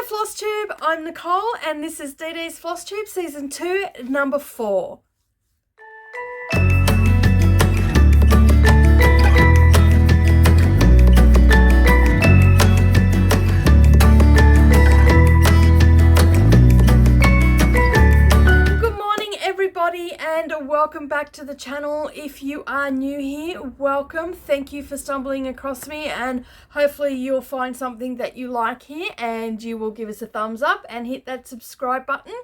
FlossTube, I'm Nicole and this is DDs FlossTube Season 2, Number 4. And welcome back to the channel. If you are new here, welcome. Thank you for stumbling across me, and hopefully you'll find something that you like here and you will give us a thumbs up and hit that subscribe button.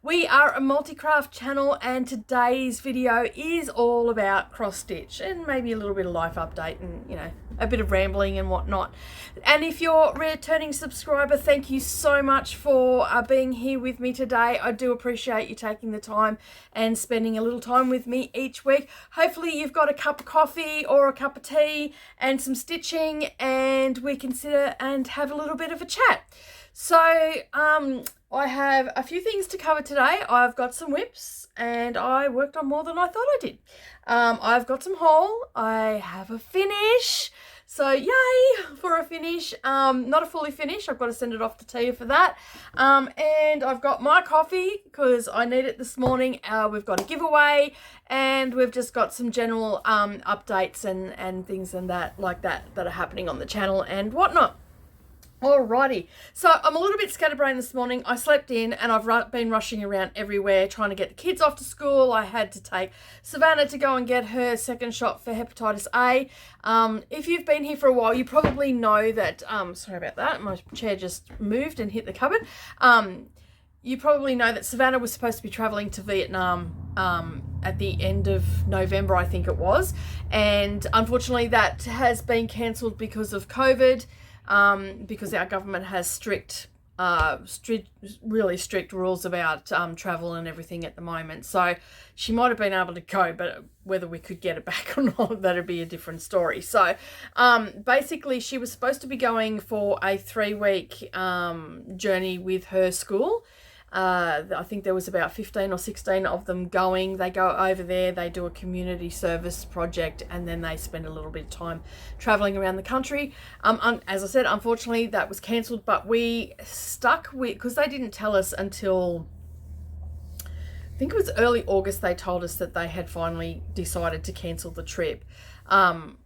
We are a multi-craft channel and today's video is all about cross stitch and maybe a little bit of life update and, you know, a bit of rambling and whatnot. And if you're a returning subscriber, thank you so much for being here with me today. I do appreciate you taking the time and spending a little time with me each week. Hopefully you've got a cup of coffee or a cup of tea and some stitching and we can sit and have a little bit of a chat. So I have a few things to cover today. I've got some whips and I worked on more than I thought I did. I've got some haul. I have a finish. So yay for a finish. Not a fully finish. I've got to send it off to Tia for that. And I've got my coffee because I need it this morning. We've got a giveaway and we've just got some general updates and things and that like that are happening on the channel and whatnot. Alrighty, so I'm a little bit scatterbrained this morning. I slept in and I've been rushing around everywhere trying to get the kids off to school. I had to take Savannah to go and get her second shot for hepatitis A. If you've been here for a while, you probably know that, sorry about that, my chair just moved and hit the cupboard. You probably know that Savannah was supposed to be travelling to Vietnam at the end of November, I think it was. And unfortunately that has been cancelled because of COVID. Because our government has really strict rules about travel and everything at the moment. So she might have been able to go, but whether we could get it back or not, that'd be a different story. So basically she was supposed to be going for a 3-week journey with her school. I think there was about 15 or 16 of them going. They go over there, they do a community service project, and then they spend a little bit of time traveling around the country. As I said, unfortunately that was cancelled, but we stuck with, because they didn't tell us until I think it was early August, they told us that they had finally decided to cancel the trip.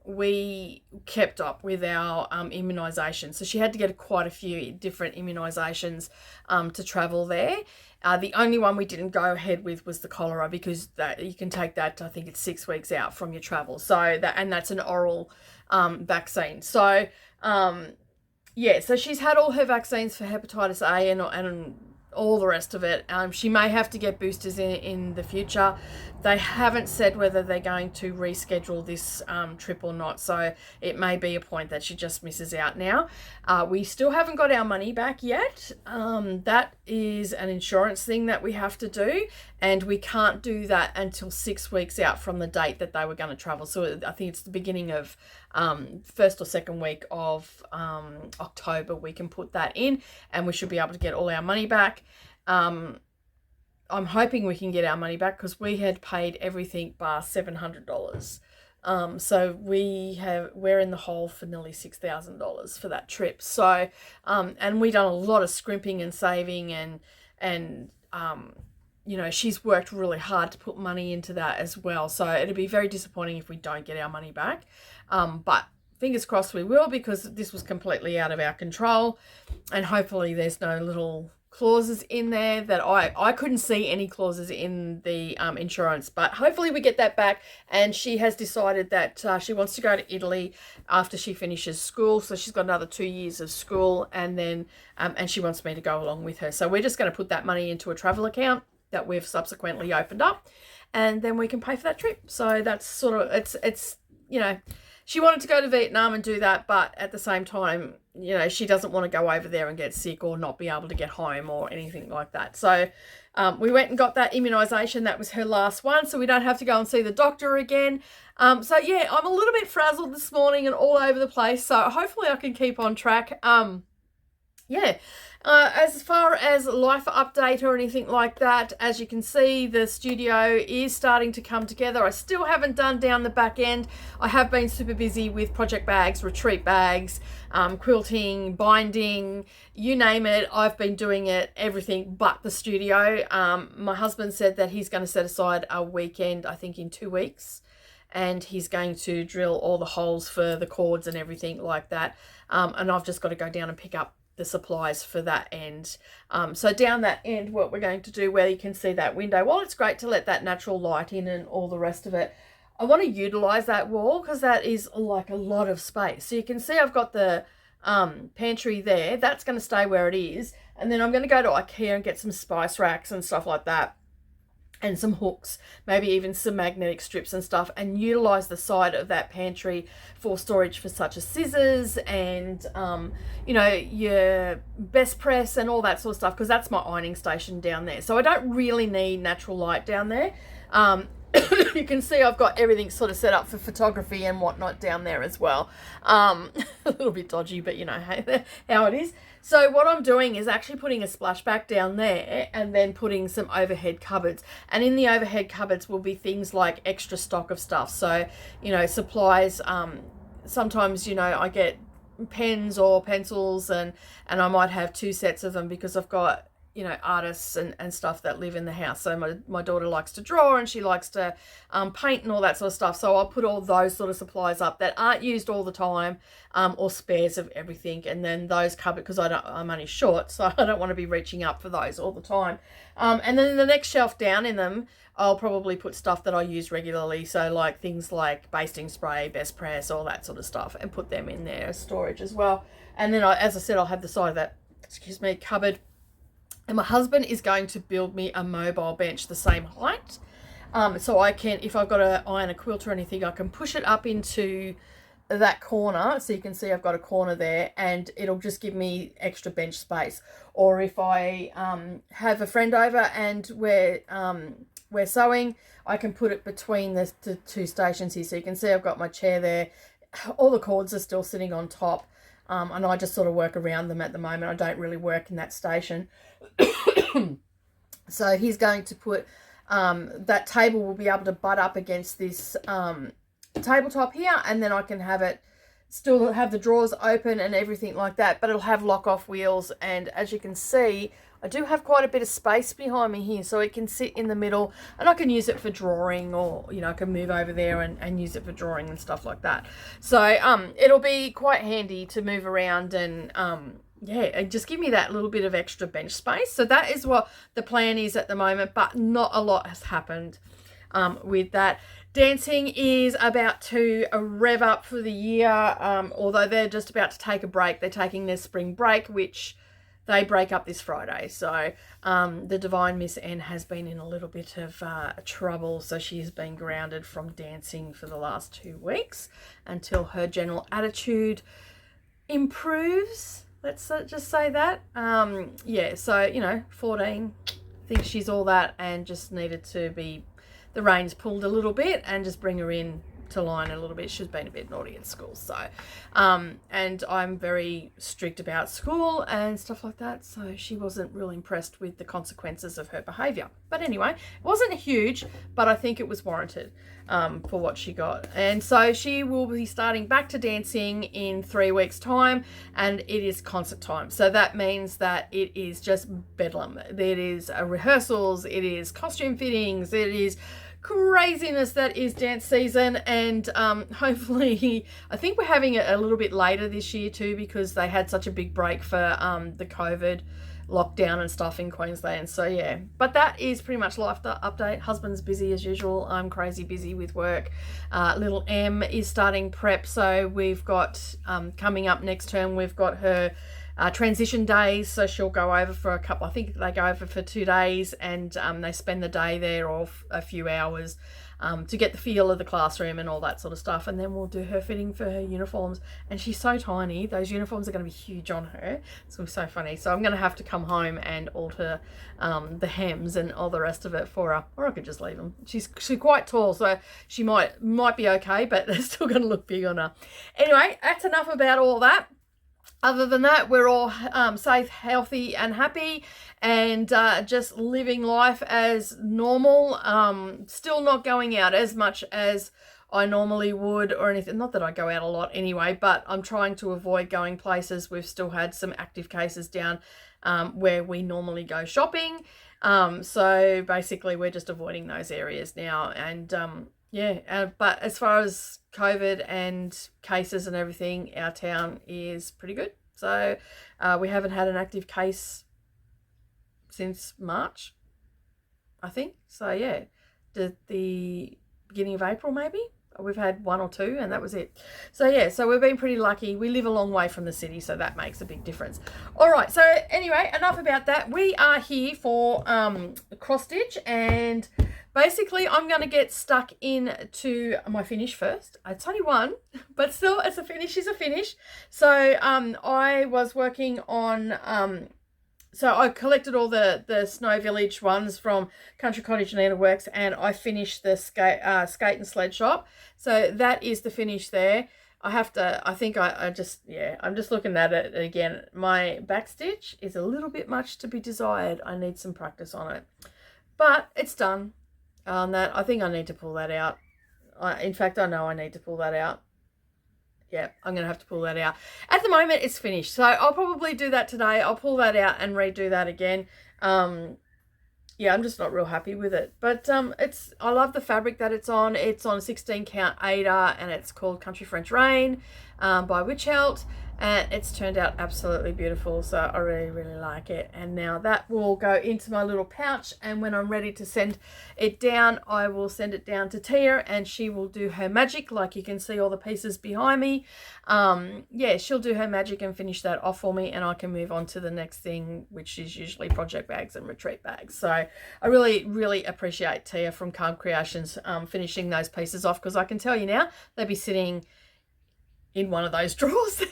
We kept up with our immunisation. So she had to get quite a few different immunisations to travel there. The only one we didn't go ahead with was the cholera, because that you can take that, I think it's 6 weeks out from your travel. So that's an oral vaccine. So yeah, so she's had all her vaccines for hepatitis A and all the rest of it. She may have to get boosters in the future. They haven't said whether they're going to reschedule this trip or not, so it may be a point that she just misses out now. We still haven't got our money back yet. That is an insurance thing that we have to do, and we can't do that until 6 weeks out from the date that they were going to travel. So I think it's the beginning of first or second week of October we can put that in, and we should be able to get all our money back. I'm hoping we can get our money back because we had paid everything bar $700. So we're in the hole for nearly $6,000 for that trip. So and we done a lot of scrimping and saving and you know, she's worked really hard to put money into that as well. So it'd be very disappointing if we don't get our money back. But fingers crossed we will, because this was completely out of our control, and hopefully there's no little clauses in there that I couldn't see any clauses in the insurance, but hopefully we get that back. And she has decided that she wants to go to Italy after she finishes school, so she's got another 2 years of school, and then and she wants me to go along with her. So we're just going to put that money into a travel account that we've subsequently opened up, and then we can pay for that trip. So that's sort of, it's you know, she wanted to go to Vietnam and do that, but at the same time, you know, she doesn't want to go over there and get sick or not be able to get home or anything like that. So we went and got that immunisation. That was her last one, so we don't have to go and see the doctor again. So yeah, I'm a little bit frazzled this morning and all over the place, so hopefully I can keep on track. yeah, as far as life update or anything like that, as you can see, the studio is starting to come together. I still haven't done down the back end. I have been super busy with project bags, retreat bags, quilting, binding, you name it. I've been doing it, everything but the studio. My husband said that he's going to set aside a weekend, I think in 2 weeks, and he's going to drill all the holes for the cords and everything like that. And I've just got to go down and pick up the supplies for that end. So down that end, what we're going to do, where you can see that window, while it's great to let that natural light in and all the rest of it, I want to utilize that wall because that is like a lot of space. So you can see I've got the pantry there. That's going to stay where it is. And then I'm going to go to IKEA and get some spice racks and stuff like that, and some hooks, maybe even some magnetic strips and stuff, and utilize the side of that pantry for storage for such as scissors and, you know, your best press and all that sort of stuff, because that's my ironing station down there. So I don't really need natural light down there. You can see I've got everything sort of set up for photography and whatnot down there as well. A little bit dodgy, but you know how it is. So what I'm doing is actually putting a splashback down there and then putting some overhead cupboards. And in the overhead cupboards will be things like extra stock of stuff. So, you know, supplies, sometimes, you know, I get pens or pencils and I might have 2 sets of them because I've got, you know, artists and stuff that live in the house. So my daughter likes to draw and she likes to paint and all that sort of stuff. So I'll put all those sort of supplies up that aren't used all the time, or spares of everything. And then those covered, because I'm only short, so I don't want to be reaching up for those all the time. And then the next shelf down in them, I'll probably put stuff that I use regularly. So like things like basting spray, best press, all that sort of stuff, and put them in there as storage as well. And then as I said, I'll have the side of that, cupboard. And my husband is going to build me a mobile bench the same height. So I can, if I've got to iron a quilt or anything, I can push it up into that corner. So you can see I've got a corner there, and it'll just give me extra bench space. Or if I have a friend over and we're sewing, I can put it between the 2 stations here. So you can see I've got my chair there. All the cords are still sitting on top. And I just sort of work around them at the moment. I don't really work in that station. So he's going to put, that table will be able to butt up against this tabletop here, and then I can have it, still have the drawers open and everything like that, but it'll have lock-off wheels. And as you can see, I do have quite a bit of space behind me here, so it can sit in the middle, and I can use it for drawing, or, you know, I can move over there and use it for drawing and stuff like that. So it'll be quite handy to move around and yeah, and just give me that little bit of extra bench space. So that is what the plan is at the moment, but not a lot has happened with that. Dancing is about to rev up for the year, although they're just about to take a break. They're taking their spring break, which they break up this Friday. So the divine Miss N has been in a little bit of trouble. So she's been grounded from dancing for the last 2 weeks until her general attitude improves. Let's just say that. Yeah, so, you know, 14, thinks she's all that, and just needed to be, the reins pulled a little bit and just bring her in to line a little bit. She's been a bit naughty at school. So, and I'm very strict about school and stuff like that. So she wasn't really impressed with the consequences of her behaviour. But anyway, it wasn't huge, but I think it was warranted for what she got. And so she will be starting back to dancing in 3 weeks' time, and it is concert time. So that means that it is just bedlam. It is rehearsals, it is costume fittings, it is craziness that is dance season. And hopefully, I think we're having it a little bit later this year too, because they had such a big break for the COVID lockdown and stuff in Queensland. So yeah, but that is pretty much life update. Husband's busy as usual. I'm crazy busy with work. Little M is starting prep, so we've got coming up next term, we've got her transition days, so she'll go over for a couple, I think they go over for 2 days, and they spend the day there, or a few hours, to get the feel of the classroom and all that sort of stuff. And then we'll do her fitting for her uniforms, and she's so tiny, those uniforms are going to be huge on her. It's going to be so funny. So I'm going to have to come home and alter the hems and all the rest of it for her, or I could just leave them. She's quite tall, so she might be okay, but they're still going to look big on her. Anyway, that's enough about all that. other than that, we're all safe, healthy, and happy, and just living life as normal. Still not going out as much as I normally would or anything. Not that I go out a lot anyway, but I'm trying to avoid going places. We've still had some active cases down where we normally go shopping. So basically, we're just avoiding those areas now. And but as far as COVID and cases and everything, our town is pretty good. So we haven't had an active case since March, I think. So yeah, the beginning of April maybe. We've had 1 or 2 and that was it. So yeah, so we've been pretty lucky. We live a long way from the city, so that makes a big difference. All right, so anyway, enough about that. We are here for cross stitch, and basically I'm going to get stuck into my finish first. It's only one, but still, it's a finish is a finish. So I was working on so I collected all the Snow Village ones from Country Cottage Needleworks, and I finished the skate and sled shop. So that is the finish there. I'm just looking at it again. My back stitch is a little bit much to be desired. I need some practice on it, but it's done. I think I need to pull that out. In fact, I know I need to pull that out. Yeah, I'm going to have to pull that out. At the moment, it's finished. So I'll probably do that today. I'll pull that out and redo that again. Yeah, I'm just not real happy with it. But I love the fabric that it's on. It's on a 16 count Ada, and it's called Country French Rain by Witchelt. And it's turned out absolutely beautiful, so I really, really like it. And now that will go into my little pouch, and when I'm ready to send it down, I will send it down to Tia, and she will do her magic. Like you can see all the pieces behind me. Yeah, she'll do her magic and finish that off for me, and I can move on to the next thing, which is usually project bags and retreat bags. So I really, really appreciate Tia from Calm Creations finishing those pieces off, because I can tell you now, they'll be sitting in one of those drawers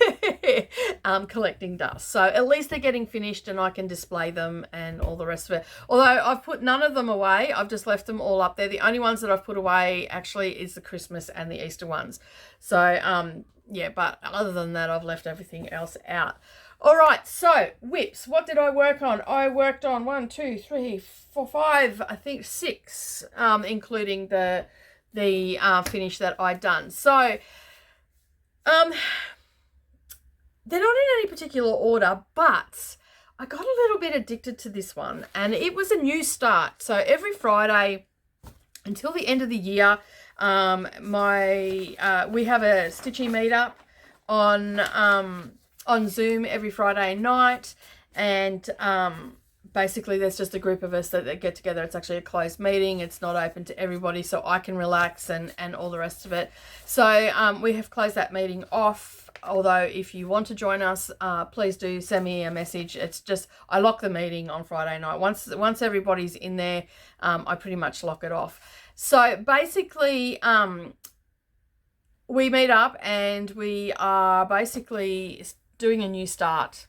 collecting dust. So at least they're getting finished and I can display them and all the rest of it. Although I've put none of them away. I've just left them all up there. The only ones that I've put away actually is the Christmas and the Easter ones. So yeah, but other than that, I've left everything else out. All right, so whips. What did I work on? I worked on 1, 2, 3, 4, 5, I think 6, including the finish that I'd done. So they're not in any particular order, but I got a little bit addicted to this one, and it was a new start. So every Friday until the end of the year, we have a stitching meetup on Zoom every Friday night, and basically there's just a group of us that get together. It's actually a closed meeting. It's not open to everybody, so I can relax and all the rest of it. So we have closed that meeting off, although if you want to join us, please do send me a message. It's just I lock the meeting on Friday night. Once everybody's in there, I pretty much lock it off. So basically we meet up and we are basically doing a new start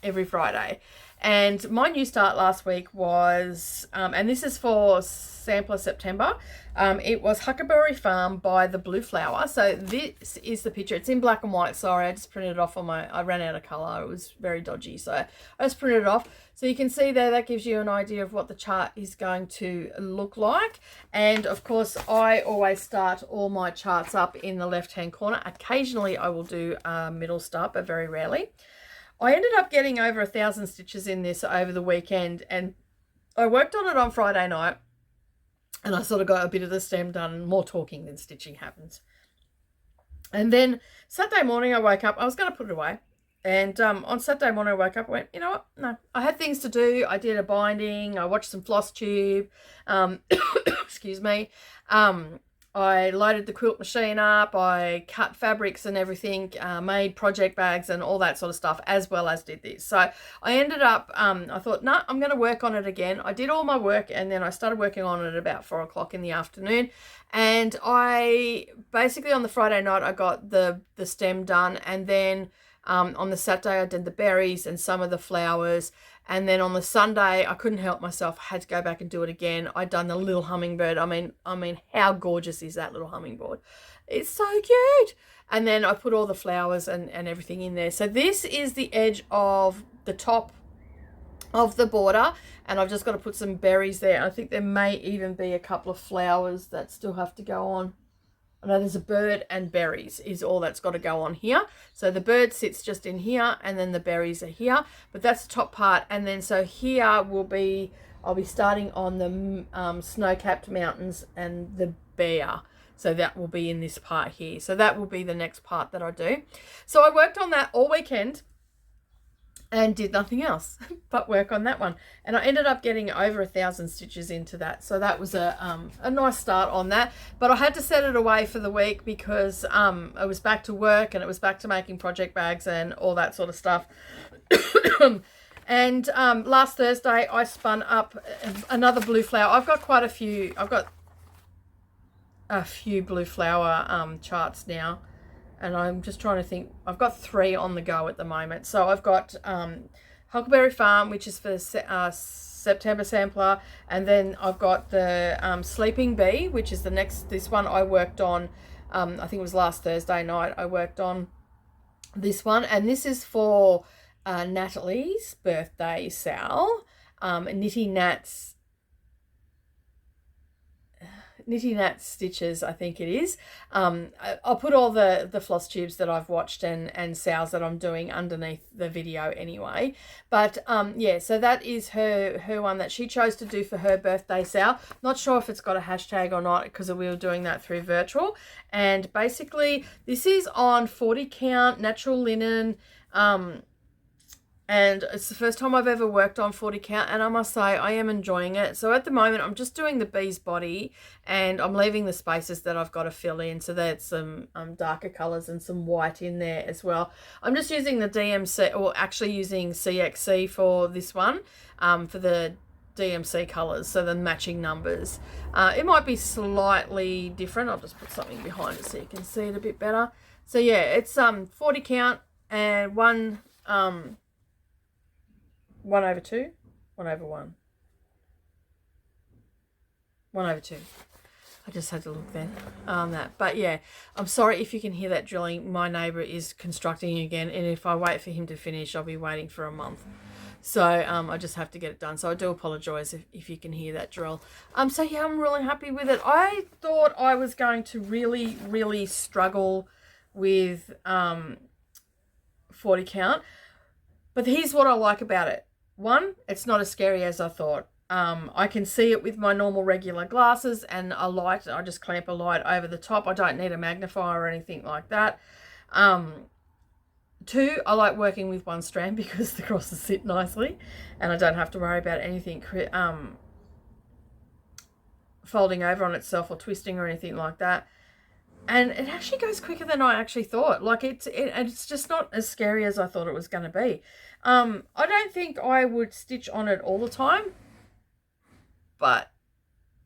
every Friday. And my new start last week was, and this is for Sampler September, it was Huckleberry Farm by the Blue Flower. So this is the picture. It's in black and white. Sorry, I just printed it off I ran out of colour. It was very dodgy. So I just printed it off. So you can see there, that gives you an idea of what the chart is going to look like. And of course, I always start all my charts up in the left-hand corner. Occasionally, I will do a middle start, but very rarely. I ended up getting over 1,000 stitches in this over the weekend, and I worked on it on Friday night, and I sort of got a bit of the stem done. More talking than stitching happens. And then Saturday morning I woke up, I was going to put it away, and on Saturday morning I woke up and went, you know what, no, I had things to do. I did a binding, I watched some FlossTube, excuse me, I loaded the quilt machine up, I cut fabrics and everything, made project bags and all that sort of stuff, as well as did this. So I ended up, I thought, no, I'm going to work on it again. I did all my work, and then I started working on it at about 4 o'clock in the afternoon. And I basically on the Friday night, I got the stem done. And then on the Saturday, I did the berries and some of the flowers. And then on the Sunday, I couldn't help myself. I had to go back and do it again. I'd done the little hummingbird. I mean, how gorgeous is that little hummingbird? It's so cute. And then I put all the flowers and everything in there. So this is the edge of the top of the border, and I've just got to put some berries there. I think there may even be a couple of flowers that still have to go on. I know there's a bird and berries is all that's got to go on here. So the bird sits just in here, and then the berries are here, but that's the top part. And then so here will be, I'll be starting on the snow-capped mountains and the bear. So that will be in this part here. So that will be the next part that I do. So I worked on that all weekend and did nothing else but work on that one. And I ended up getting over 1,000 stitches into that. So that was a nice start on that. But I had to set it away for the week because I was back to work, and it was back to making project bags and all that sort of stuff. And last Thursday I spun up another blue flower. I've got quite a few. I've got a few blue flower charts now. And I'm just trying to think. I've got 3 on the go at the moment. So I've got Huckleberry Farm, which is for September sampler. And then I've got the Sleeping Bee, which is this one I worked on. I think it was last Thursday night I worked on this one. And this is for Natalie's birthday, Sal. Knitty Nat Stitches, I think it is. I'll put all the floss tubes that I've watched and Sal's that I'm doing underneath the video anyway. But yeah, so that is her one that she chose to do for her birthday, Sal. Not sure if it's got a hashtag or not because we were doing that through virtual. And basically this is on 40 count natural linen. And it's the first time I've ever worked on 40 count, and I must say I am enjoying it. So at the moment I'm just doing the bee's body, and I'm leaving the spaces that I've got to fill in. So there's some darker colours and some white in there as well. I'm just using the DMC, or actually using CXC for this one, for the DMC colours, so the matching numbers. It might be slightly different. I'll just put something behind it so you can see it a bit better. So yeah, it's 40 count and 1 over 2, 1 over 1, 1 over 2. I just had to look then on that. But yeah, I'm sorry if you can hear that drilling. My neighbour is constructing again, and if I wait for him to finish, I'll be waiting for a month. So I just have to get it done. So I do apologise if you can hear that drill. So yeah, I'm really happy with it. I thought I was going to really, really struggle with 40 count. But here's what I like about it. 1, it's not as scary as I thought. I can see it with my normal regular glasses and a light. I just clamp a light over the top. I don't need a magnifier or anything like that. 2, I like working with 1 strand because the crosses sit nicely and I don't have to worry about anything folding over on itself or twisting or anything like that. And it actually goes quicker than I actually thought. Like it's just not as scary as I thought it was going to be. I don't think I would stitch on it all the time, but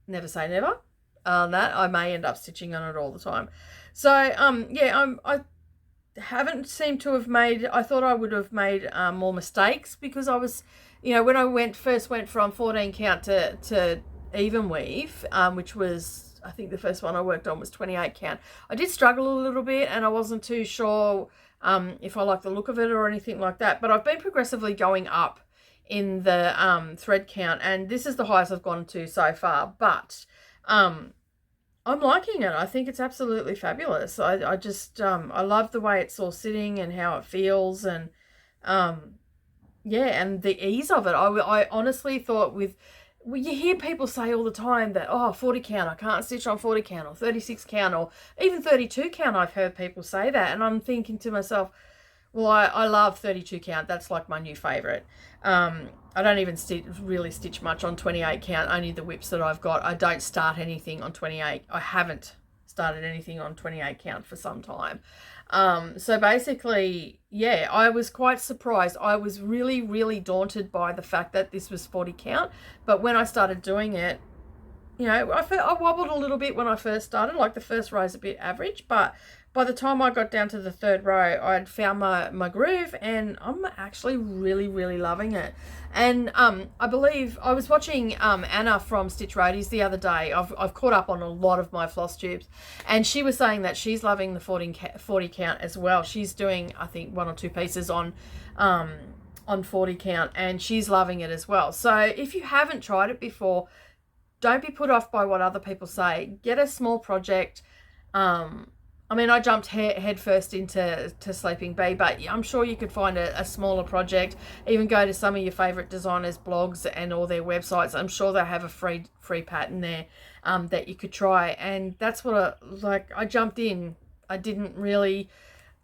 never say never. That I may end up stitching on it all the time. So yeah, I haven't seemed to have made. I thought I would have made more mistakes because I was, when I first went from 14 count to even weave, which was, I think the first one I worked on was 28 count. I did struggle a little bit and I wasn't too sure if I like the look of it or anything like that. But I've been progressively going up in the thread count, and this is the highest I've gone to so far. But I'm liking it. I think it's absolutely fabulous. I just, I love the way it's all sitting and how it feels, and yeah, and the ease of it. I honestly thought you hear people say all the time that, 40 count, I can't stitch on 40 count, or 36 count, or even 32 count. I've heard people say that, and I'm thinking to myself, well, I love 32 count. That's like my new favourite. I don't even really stitch much on 28 count, only the whips that I've got. I don't start anything on 28. I haven't started anything on 28 count for some time. So basically, yeah, I was quite surprised. I was really, really daunted by the fact that this was 40 count. But when I started doing it, I wobbled a little bit when I first started. Like the first row is a bit average, but by the time I got down to the 3rd row, I'd found my groove, and I'm actually really, really loving it. And I believe I was watching Anna from Stitch Roadies the other day. I've caught up on a lot of my floss tubes, and she was saying that she's loving the 40 count as well. She's doing, I think, 1 or 2 pieces on 40 count, and she's loving it as well. So if you haven't tried it before, don't be put off by what other people say. Get a small project. I mean, I jumped head first into Sleeping Bee, but I'm sure you could find a smaller project. Even go to some of your favorite designers' blogs and all their websites. I'm sure they have a free pattern there that you could try. And that's what I jumped in. I didn't really,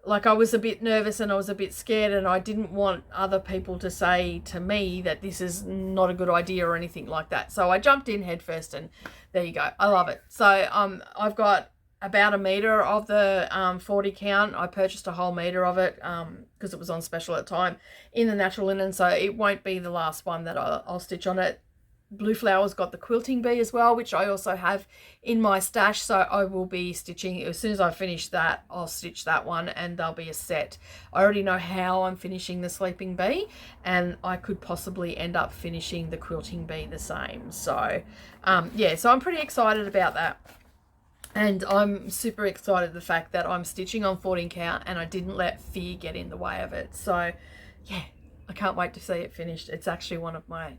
I was a bit nervous and I was a bit scared, and I didn't want other people to say to me that this is not a good idea or anything like that. So I jumped in head first, and there you go. I love it. So I've got about 1 meter of the 40 count. I purchased a whole meter of it because it was on special at the time in the natural linen, so it won't be the last one that I'll stitch on it. Blue Flower's got the quilting bee as well, which I also have in my stash, so I will be stitching as soon as I finish that. I'll stitch that one, and there'll be a set. I already know how I'm finishing the Sleeping Bee, and I could possibly end up finishing the quilting bee the same. So yeah, so I'm pretty excited about that. And I'm super excited the fact that I'm stitching on 14 count, and I didn't let fear get in the way of it. So yeah, I can't wait to see it finished. It's actually one of my,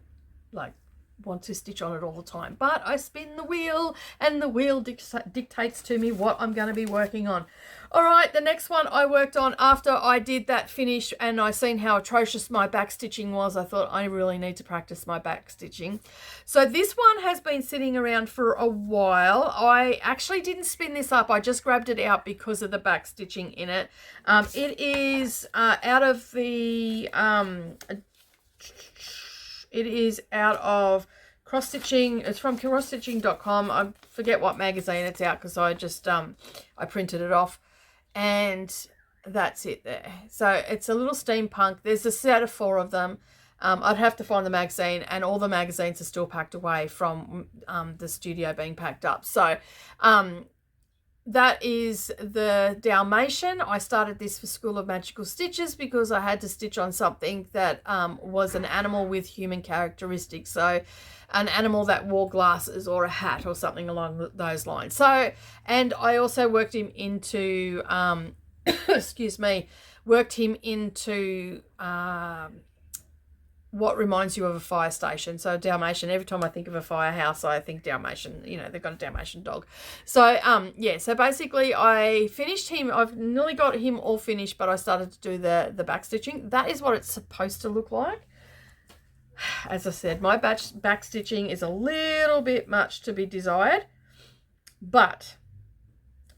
want to stitch on it all the time, but I spin the wheel, and the wheel dictates to me what I'm going to be working on. All right, the next one I worked on after I did that finish, and I seen how atrocious my back stitching was. I thought I really need to practice my back stitching. So this one has been sitting around for a while. I actually didn't spin this up. I just grabbed it out because of the back stitching in it. It is out of the it is out of cross stitching. It's from crossstitching.com. I forget what magazine it's out because I just I printed it off, and that's it there. So it's a little steampunk. There's a set of 4 of them. I'd have to find the magazine, and all the magazines are still packed away from the studio being packed up. So that is the Dalmatian. I started this for School of Magical Stitches because I had to stitch on something that was an animal with human characteristics. So an animal that wore glasses or a hat or something along those lines. So, and I also worked him into, excuse me, worked him into what reminds you of a fire station. So Dalmatian, every time I think of a firehouse, I think Dalmatian, you know, they've got a Dalmatian dog. So yeah, so basically I finished him. I've nearly got him all finished, but I started to do the back stitching. That is what it's supposed to look like. As I said, my back stitching is a little bit much to be desired, but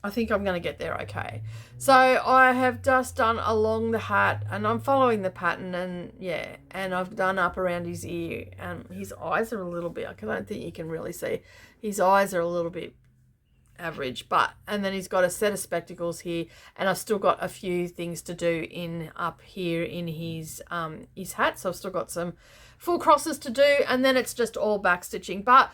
I think I'm going to get there okay. So I have just done along the hat, and I'm following the pattern, and yeah, and I've done up around his ear, and his eyes are a little bit, I don't think you can really see, his eyes are a little bit average, but, and then he's got a set of spectacles here, and I've still got a few things to do in up here in his hat. So I've still got some full crosses to do, and then it's just all back stitching, but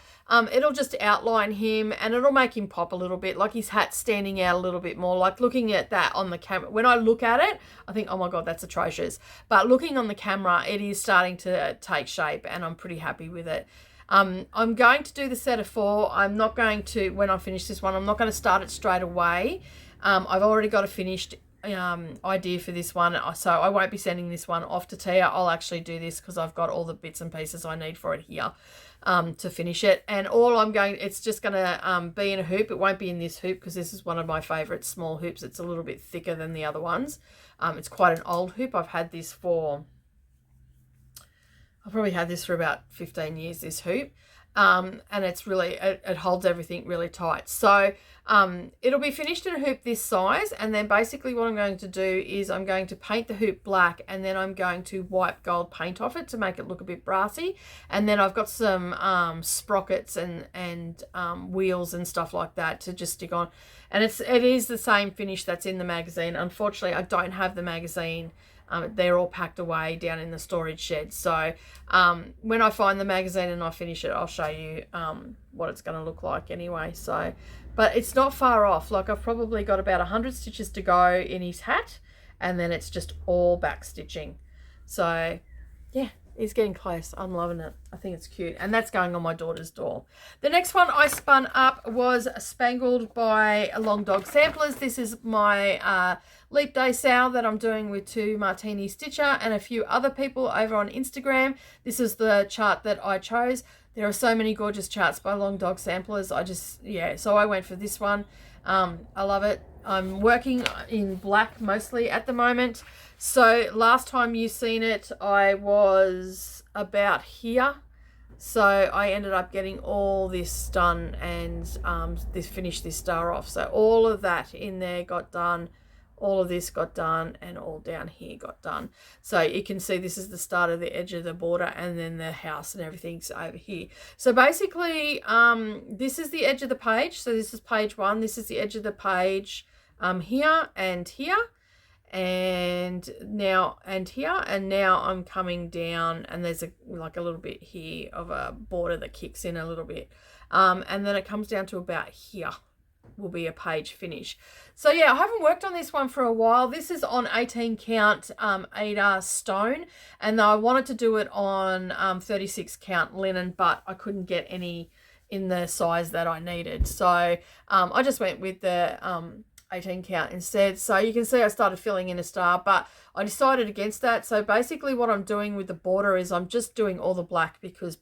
it'll just outline him, and it'll make him pop a little bit, like his hat's standing out a little bit more. Like looking at that on the camera, when I look at it, I think, oh my god, that's atrocious, but looking on the camera, it is starting to take shape, and I'm pretty happy with it. I'm going to do the set of 4. I'm not going to, when I finish this one, I'm not going to start it straight away. I've already got a finished idea for this one, so I won't be sending this one off to Tia. I'll actually do this because I've got all the bits and pieces I need for it here to finish it. And all I'm going, it's just going to be in a hoop. It won't be in this hoop because this is one of my favorite small hoops. It's a little bit thicker than the other ones. It's quite an old hoop. I've had this for, I've probably had this for about 15 years, this hoop. And it's really, it holds everything really tight. So it'll be finished in a hoop this size, and then basically what I'm going to do is I'm going to paint the hoop black, and then I'm going to wipe gold paint off it to make it look a bit brassy. And then I've got some sprockets and wheels and stuff like that to just stick on. And it is the same finish that's in the magazine. Unfortunately, I don't have the magazine. They're all packed away down in the storage shed. So when I find the magazine and I finish it, I'll show you what it's going to look like anyway. So, but it's not far off. Like I've probably got about 100 stitches to go in his hat, and then it's just all back stitching. So yeah, he's getting close. I'm loving it. I think it's cute. And that's going on my daughter's door. The next one I spun up was Spangled by Long Dog Samplers. This is my Leap Day sale that I'm doing with 2 Martini Stitcher and a few other people over on Instagram. This is the chart that I chose. There are so many gorgeous charts by Long Dog Samplers. So I went for this one. I love it. I'm working in black mostly at the moment. So last time you seen it, I was about here. So I ended up getting all this done and finished this star off. So all of that in there got done. All of this got done and all down here got done. So you can see this is the start of the edge of the border, and then the house and everything's over here. So basically this is the edge of the page. So this is page 1. This is the edge of the page here and here. And now here, and now I'm coming down, and there's like a little bit here of a border that kicks in a little bit, and then it comes down to about here will be a page finish. So yeah, I haven't worked on this one for a while. This is on 18 count Ada stone, and I wanted to do it on 36 count linen, but I couldn't get any in the size that I needed, so I just went with the 18 count instead. So you can see I started filling in a star, but I decided against that. So basically what I'm doing with the border is I'm just doing all the black because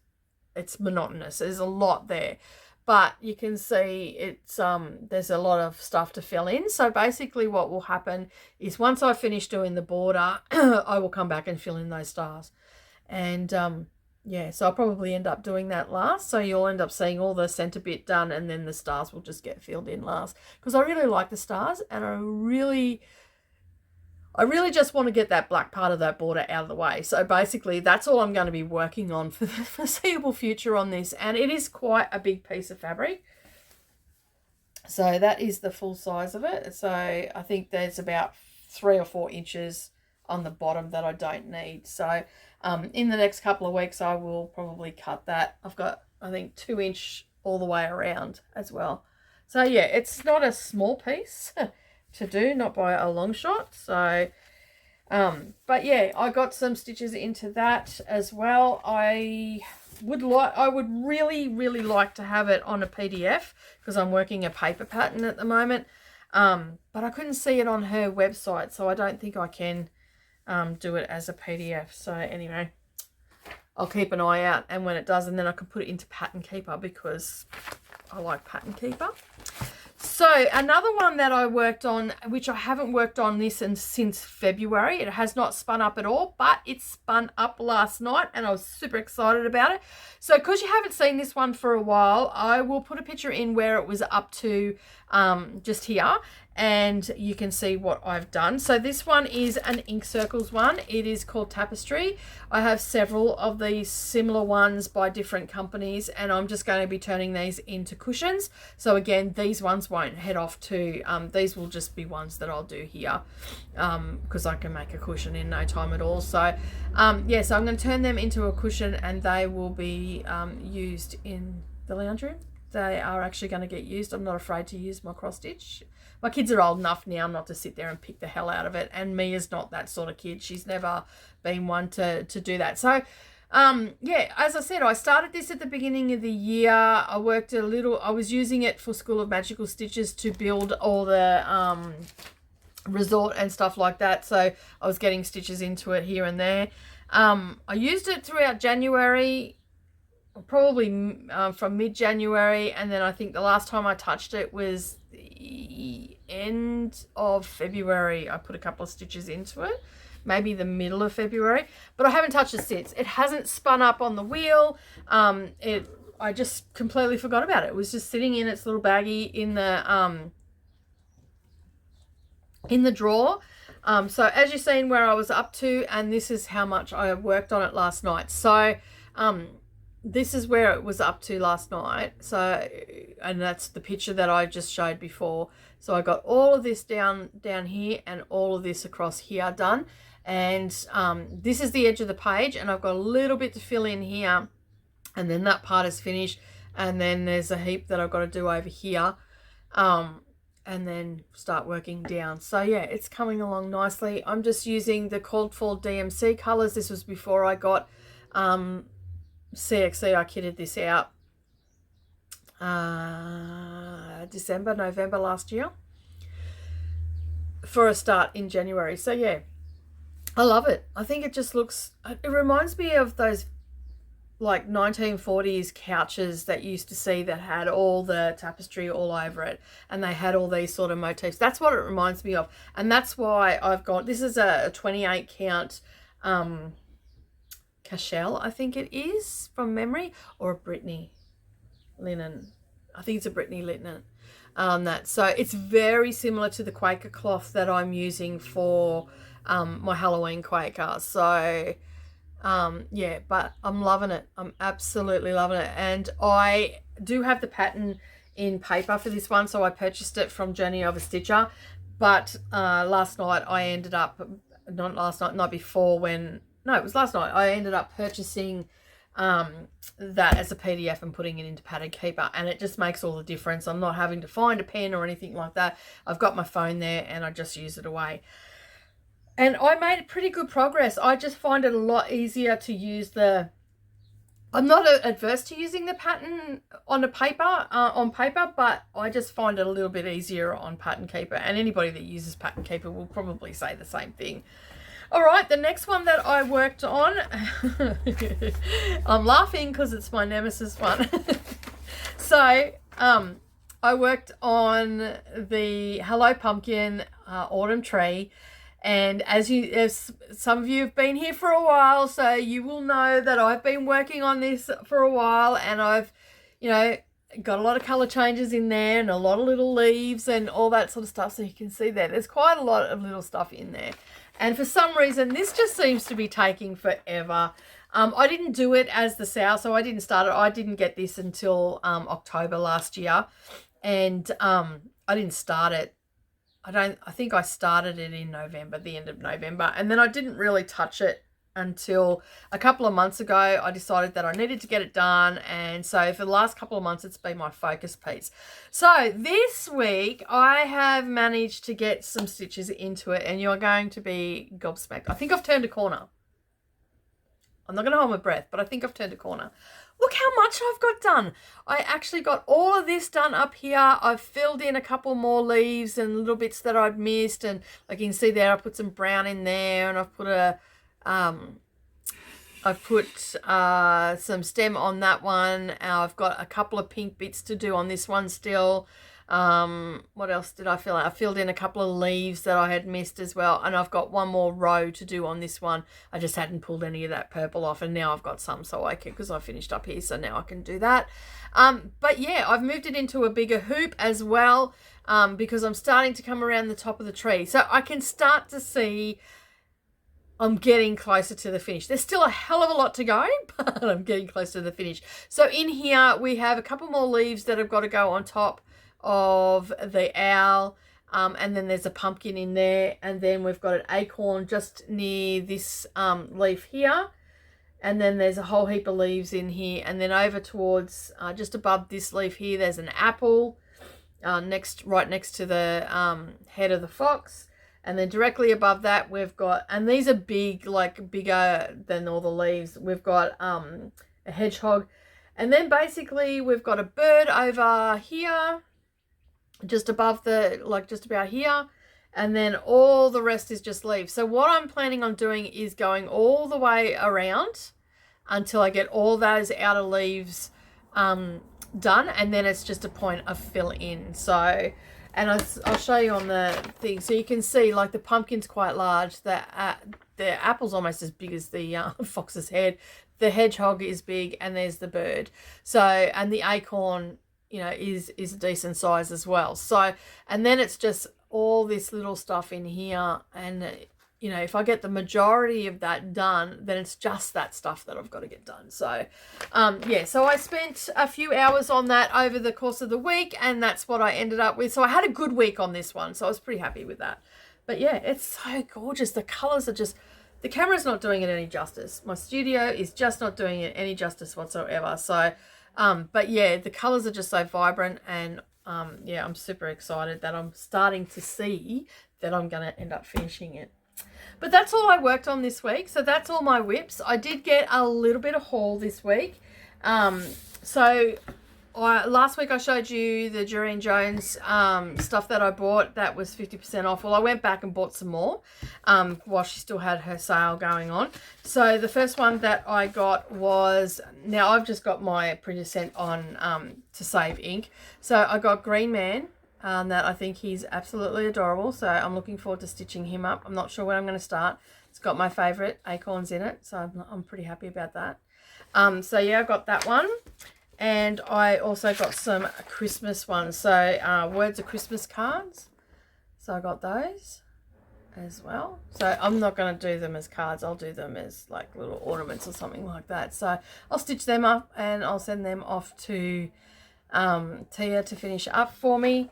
it's monotonous. There's a lot there, but you can see it's there's a lot of stuff to fill in. So basically what will happen is once I finish doing the border, I will come back and fill in those stars. And yeah, so I'll probably end up doing that last. So you'll end up seeing all the center bit done, and then the stars will just get filled in last. Because I really like the stars, and I really just want to get that black part of that border out of the way. So basically that's all I'm going to be working on for the foreseeable future on this. And it is quite a big piece of fabric. So that is the full size of it. So I think there's about 3 or 4 inches on the bottom that I don't need. So in the next couple of weeks I will probably cut that. I've got, I think, 2 inch all the way around as well. So yeah, it's not a small piece to do, not by a long shot. So but yeah, I got some stitches into that as well. I would really like to have it on a PDF because I'm working a paper pattern at the moment, but I couldn't see it on her website, so I don't think I can do it as a PDF. So anyway, I'll keep an eye out, and when it does, and then I can put it into Pattern Keeper because I like Pattern Keeper. So another one that I worked on, which I haven't worked on this since February, it has not spun up at all, but it spun up last night and I was super excited about it. So because you haven't seen this one for a while, I will put a picture in where it was up to just here, and you can see what I've done. So this one is an Ink Circles one. It is called Tapestry. I have several of these similar ones by different companies, and I'm just going to be turning these into cushions. So again, these ones won't head off to, these will just be ones that I'll do here because I can make a cushion in no time at all. So yeah, so I'm going to turn them into a cushion, and they will be used in the lounge room. They are actually going to get used. I'm not afraid to use my cross stitch. My kids are old enough now not to sit there and pick the hell out of it, and Mia's not that sort of kid. She's never been one to do that. So yeah, as I said, I started this at the beginning of the year. I worked a little, I was using it for School of Magical Stitches to build all the resort and stuff like that. So I was getting stitches into it here and there. I used it throughout January, probably from mid-January, and then I think the last time I touched it was the end of February. I put a couple of stitches into it, maybe the middle of February, but I haven't touched it since. It hasn't spun up on the wheel. I just completely forgot about it. It was just sitting in its little baggie in the drawer. So as you've seen where I was up to, and this is how much I worked on it last night. So this is where it was up to last night. So, and that's the picture that I just showed before. So I got all of this down here and all of this across here done. And this is the edge of the page, and I've got a little bit to fill in here, and then that part is finished. And then there's a heap that I've got to do over here. and then start working down. So yeah, it's coming along nicely. I'm just using the called for DMC colors. This was before I got CXC. I kitted this out December, November last year for a start in January. So yeah, I love it. I think it just looks, it reminds me of those like 1940s couches that you used to see that had all the tapestry all over it, and they had all these sort of motifs. That's what it reminds me of, and that's why I've got, this is a 28 count Cashel, I think it is from memory, or a Brittany linen. I think it's a Brittany linen. So it's very similar to the Quaker cloth that I'm using for my Halloween Quaker. So yeah, but I'm loving it. I'm absolutely loving it. And I do have the pattern in paper for this one, so I purchased it from Journey of a Stitcher. But last night I ended up, not last night, night before, when, no, it was last night, I ended up purchasing that as a PDF and putting it into Pattern Keeper, and it just makes all the difference. I'm not having to find a pen or anything like that. I've got my phone there and I just use it away. And I made pretty good progress. I just find it a lot easier to use the, I'm not adverse to using the pattern on paper, but I just find it a little bit easier on Pattern Keeper. And anybody that uses Pattern Keeper will probably say the same thing. All right, the next one that I worked on, I'm laughing because it's my nemesis one. So I worked on the Hello Pumpkin Autumn Tree. And as some of you have been here for a while, so you will know that I've been working on this for a while, and I've, you know, got a lot of color changes in there and a lot of little leaves and all that sort of stuff. So you can see there's quite a lot of little stuff in there. And for some reason, this just seems to be taking forever. I didn't do it as the sow, so I didn't start it. I didn't get this until October last year, and I didn't start it. I think I started it in November, the end of November, and then I didn't really touch it until a couple of months ago. I decided that I needed to get it done, and so for the last couple of months it's been my focus piece. So this week I have managed to get some stitches into it, and you're going to be gobsmacked. I think I've turned a corner. I'm not going to hold my breath, but I think I've turned a corner. Look how much I've got done. I actually got all of this done up here. I've filled in a couple more leaves and little bits that I'd missed. And like you can see there, I put some brown in there, and I've put some stem on that one. I've got a couple of pink bits to do on this one still. What else did I fill out? I filled in a couple of leaves that I had missed as well, and I've got one more row to do on this one. I just hadn't pulled any of that purple off, and now I've got some, so I can, because I finished up here, so now I can do that. But yeah, I've moved it into a bigger hoop as well, because I'm starting to come around the top of the tree, so I can start to see I'm getting closer to the finish. There's still a hell of a lot to go, but I'm getting closer to the finish. So in here we have a couple more leaves that have got to go on top of the owl, and then there's a pumpkin in there, and then we've got an acorn just near this leaf here, and then there's a whole heap of leaves in here, and then over towards just above this leaf here there's an apple right next to the head of the fox, and then directly above that we've got, and these are big, like bigger than all the leaves, we've got a hedgehog, and then basically we've got a bird over here just above the, like just about here, and then all the rest is just leaves. So what I'm planning on doing is going all the way around until I get all those outer leaves done, and then it's just a point of fill in. So, and I'll show you on the thing, so you can see like the pumpkin's quite large, the apple's almost as big as the fox's head, the hedgehog is big, and there's the bird. So, and the acorn, you know, is a decent size as well. So, and then it's just all this little stuff in here, and you know, if I get the majority of that done, then it's just that stuff that I've got to get done. So yeah, so I spent a few hours on that over the course of the week, and that's what I ended up with. So I had a good week on this one, so I was pretty happy with that. But yeah, it's so gorgeous. The colors are just, the camera's not doing it any justice. My studio is just not doing it any justice whatsoever. So but yeah, the colors are just so vibrant, and yeah, I'm super excited that I'm starting to see that I'm going to end up finishing it. But that's all I worked on this week. So that's all my whips. I did get a little bit of haul this week. Last week I showed you the Doreen Jones stuff that I bought that was 50% off. Well, I went back and bought some more while she still had her sale going on. So the first one that I got was, now I've just got my printer sent on to save ink. So I got Green Man. That I think he's absolutely adorable. So I'm looking forward to stitching him up. I'm not sure when I'm going to start. It's got my favourite acorns in it. So I'm pretty happy about that. So yeah, I got that one. And I also got some Christmas ones. So Words of Christmas cards. So I got those as well. So I'm not going to do them as cards. I'll do them as like little ornaments or something like that. So I'll stitch them up and I'll send them off to Tia to finish up for me.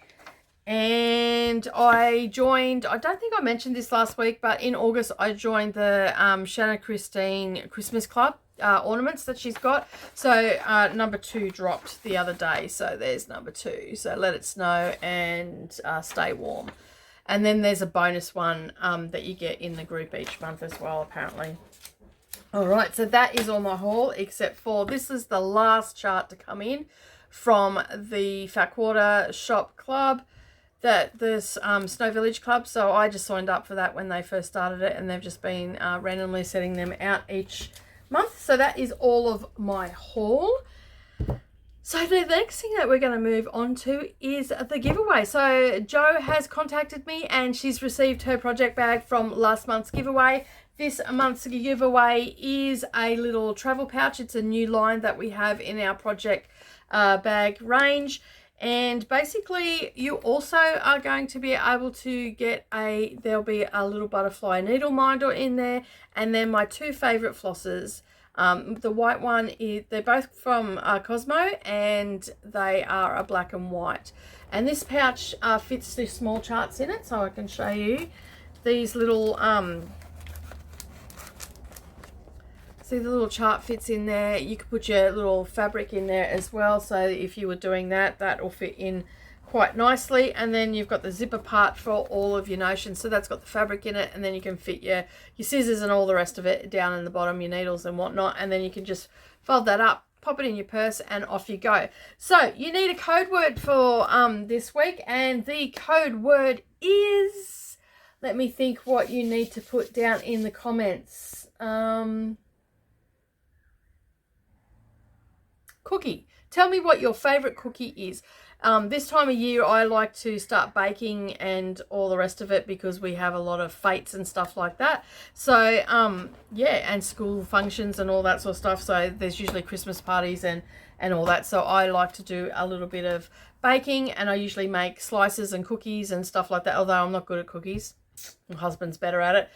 And I joined, I don't think I mentioned this last week, but in August I joined the Shannon Christine Christmas Club ornaments that she's got. So number 2 dropped the other day. So there's number 2. So Let It Snow and Stay Warm. And then there's a bonus one that you get in the group each month as well, apparently. All right, so that is all my haul, except for this is the last chart to come in from the Fat Quarter Shop Club. This Snow Village Club, so I just signed up for that when they first started it, and they've just been randomly setting them out each month. So that is all of my haul. So the next thing that we're going to move on to is the giveaway. So Jo has contacted me and she's received her project bag from last month's giveaway. This month's giveaway is a little travel pouch. It's a new line that we have in our project bag range. And basically you also are going to be able to get there'll be a little butterfly needle minder in there, and then my 2 favorite flosses. The white one is, they're both from Cosmo, and they are a black and white. And this pouch fits the small charts in it, so I can show you these little see the little chart fits in there. You could put your little fabric in there as well, so if you were doing that, that will fit in quite nicely. And then you've got the zipper part for all of your notions, so that's got the fabric in it, and then you can fit your scissors and all the rest of it down in the bottom, your needles and whatnot, and then you can just fold that up, pop it in your purse, and off you go. So you need a code word for this week, and the code word is, let me think what you need to put down in the comments. Cookie. Tell me what your favorite cookie is. This time of year I like to start baking and all the rest of it, because we have a lot of fates and stuff like that. So yeah, and school functions and all that sort of stuff. So there's usually Christmas parties and all that. So I like to do a little bit of baking, and I usually make slices and cookies and stuff like that, although I'm not good at cookies. My husband's better at it.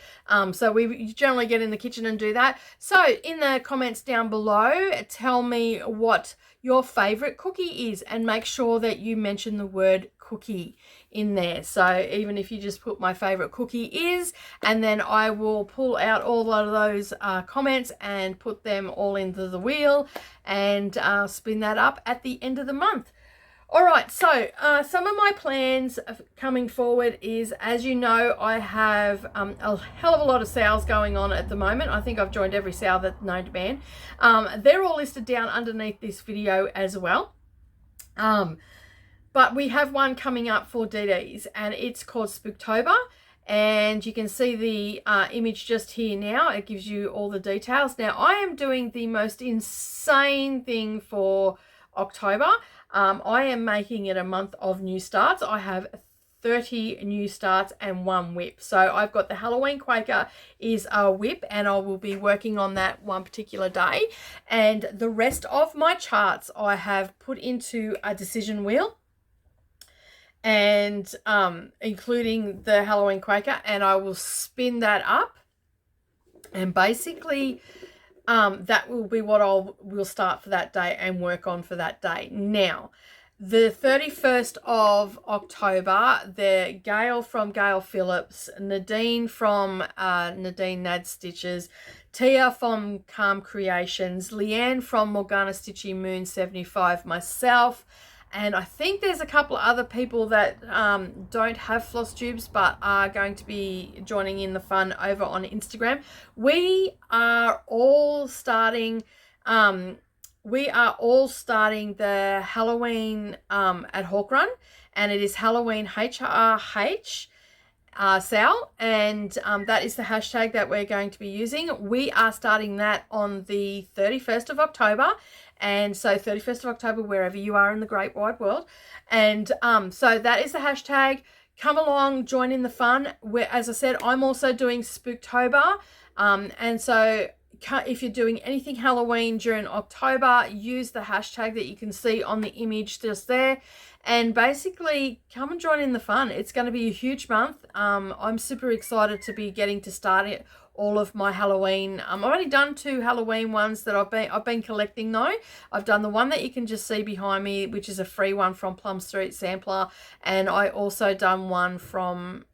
So we generally get in the kitchen and do that. So in the comments down below, tell me what your favorite cookie is, and make sure that you mention the word cookie in there. So even if you just put my favorite cookie is, and then I will pull out all of those comments and put them all into the wheel and spin that up at the end of the month. All right, so some of my plans coming forward is, as you know, I have a hell of a lot of sales going on at the moment. I think I've joined every sale that's known to man. They're all listed down underneath this video as well. But we have one coming up for DDs, and it's called Spooktober. And you can see the image just here now. It gives you all the details. Now, I am doing the most insane thing for October. I am making it a month of new starts. I have 30 new starts and 1 whip. So I've got the Halloween Quaker is a whip, and I will be working on that one particular day. And the rest of my charts I have put into a decision wheel, and including the Halloween Quaker, and I will spin that up, and basically that will be what we'll start for that day and work on for that day. Now, the 31st of October, the Gail from Gail Phillips, Nadine from Nadine Nad Stitches, Tia from Calm Creations, Leanne from Morgana Stitchy Moon 75, myself, And I think there's a couple of other people that don't have floss tubes but are going to be joining in the fun over on Instagram. We are all starting the Halloween at Hawk Run, and it is Halloween HRH Sal, and that is the hashtag that we're going to be using. We are starting that on the 31st of October. And so 31st of October, wherever you are in the great wide world. And so that is the hashtag. Come along, join in the fun. As I said, I'm also doing Spooktober. And so if you're doing anything Halloween during October, use the hashtag that you can see on the image just there. And basically, come and join in the fun. It's going to be a huge month. I'm super excited to be getting to start it. All of my Halloween. I've only done 2 Halloween ones that I've been collecting though. I've done the one that you can just see behind me, which is a free one from Plum Street Sampler, and I also done one from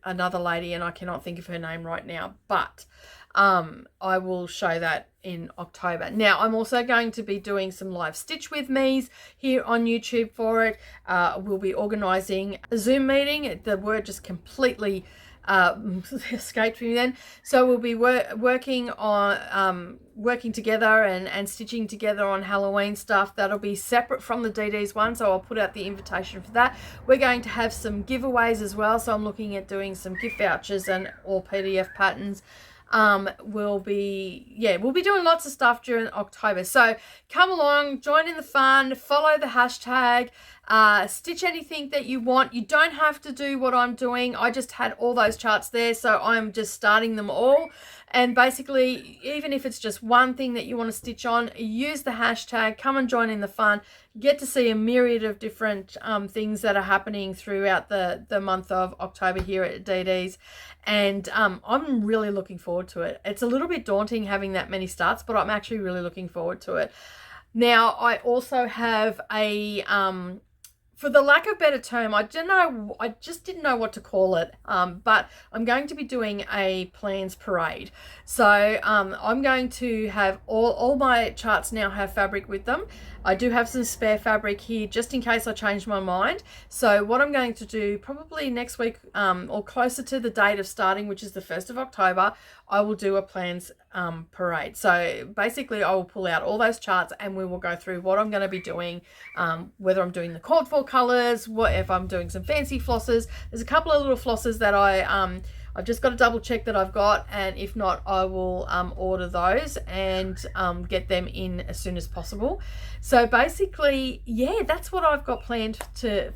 another lady, and I cannot think of her name right now, but I will show that in October. Now, I'm also going to be doing some live stitch with me's here on YouTube for it. We'll be organising a Zoom meeting. The word just completely escaped me then. So we'll be working together and stitching together on Halloween stuff. That'll be separate from the DDs one, so I'll put out the invitation for that. We're going to have some giveaways as well, so I'm looking at doing some gift vouchers and all PDF patterns. We'll be doing lots of stuff during October. So come along, join in the fun, follow the hashtag, stitch anything that you want. You don't have to do what I'm doing. I just had all those charts there, so I'm just starting them all. And basically, even if it's just one thing that you want to stitch on, use the hashtag, come and join in the fun, get to see a myriad of different things that are happening throughout the month of October here at DDs. And I'm really looking forward to it. It's a little bit daunting having that many starts, but I'm actually really looking forward to it. Now, I also have a... for the lack of a better term, I just didn't know what to call it, but I'm going to be doing a plans parade. So I'm going to have all my charts now have fabric with them. I do have some spare fabric here just in case I change my mind. So what I'm going to do probably next week or closer to the date of starting, which is the 1st of October, I will do a plans parade. So basically I will pull out all those charts and we will go through what I'm going to be doing, whether I'm doing the called for colors, what if I'm doing some fancy flosses. There's a couple of little flosses that I've just got to double check that I've got, and if not, I will order those and get them in as soon as possible. So basically, yeah, that's what I've got planned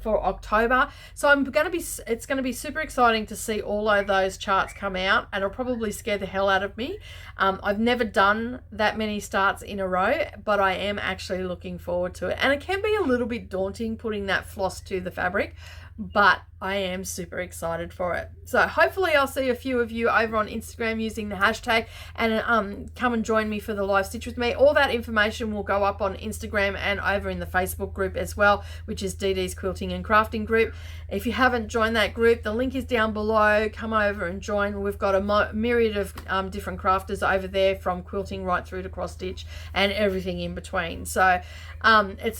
for October. So it's going to be super exciting to see all of those charts come out, and it'll probably scare the hell out of me. I've never done that many starts in a row, but I am actually looking forward to it. And it can be a little bit daunting putting that floss to the fabric, but I am super excited for it. So hopefully I'll see a few of you over on Instagram using the hashtag, and come and join me for the live stitch with me. All that information will go up on Instagram and over in the Facebook group as well, which is DD's Quilting and Crafting group. If you haven't joined that group, the link is down below. Come over and join. We've got a myriad of different crafters over there, from quilting right through to cross stitch and everything in between. So it's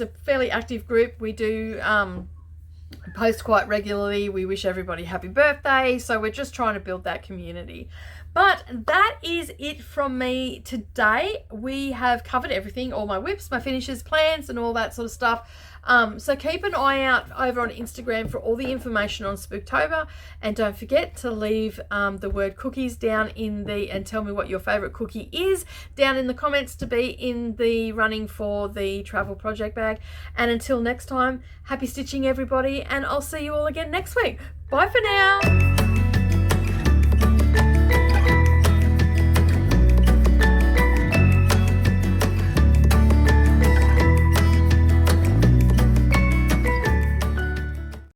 a fairly active group. We do post quite regularly. We wish everybody happy birthday, so we're just trying to build that community. But that is it from me today. We have covered everything, all my whips, my finishes, plans, and all that sort of stuff. So keep an eye out over on Instagram for all the information on Spooktober, and don't forget to leave the word cookies down and tell me what your favorite cookie is down in the comments to be in the running for the travel project bag. And until next time, happy stitching everybody, and I'll see you all again next week. Bye for now.